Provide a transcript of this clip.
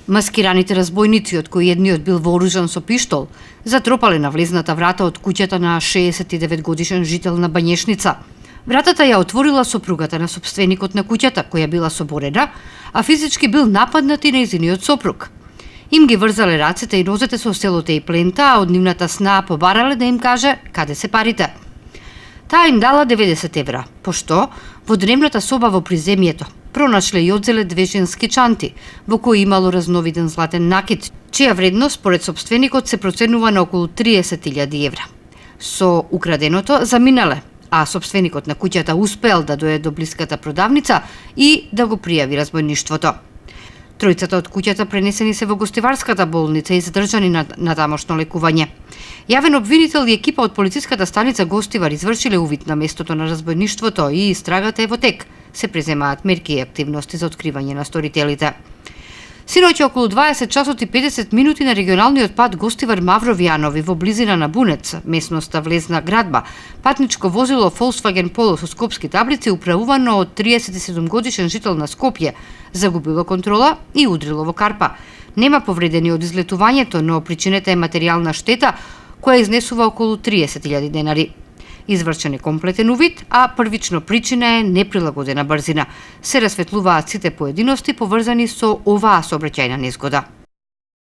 Маскираните разбойници, од кои едниот бил вооружен со пиштол, затропале на влезната врата од куќата на 69 годишен жител на Бањешница. Вратата ја отворила сопругата на сопственикот на куќата, која била соборена, а физички бил нападнат и нејзиниот сопруг. Им ги врзале рацете и нозете со селото и плента, а од нивната сна побарале да им каже каде се парите. Таа им дала 90 евра, пошто во дневната соба во приземјето пронашле и одзеле 2 женски чанти, во кои имало разновиден златен накид, чија вредност според сопственикот се проценува на околу 30.000 евра. Со украденото заминале, а сопственикот на куќата успеал да дојде до блиската продавница и да го пријави разбойништвото. Тројцата од куќата пренесени се во гостиварската болница и задржани на тамошно лекување. Јавен обвинител и екипа од полициската станица Гостивар извршиле увид на местото на разбойништвото и истрагата е во тек. Се преземаат мерки и активности за откривање на сторителите. Синоќа околу 20 часот и 50 минути на регионалниот пат Гостивар Мавровјанови во близина на Бунец, местноста Влезна градба, патничко возило Volkswagen Polo со скопски таблици управувано од 37 годишен жител на Скопје загубило контрола и удрило во карпа. Нема повредени од излетувањето, но причината е материјална штета која изнесува околу 30.000 денари. Извршен е комплетен увид, а првично причина е неприлагодена брзина. Се расветлуваат сите поединости поврзани со оваа сообраќајна незгода.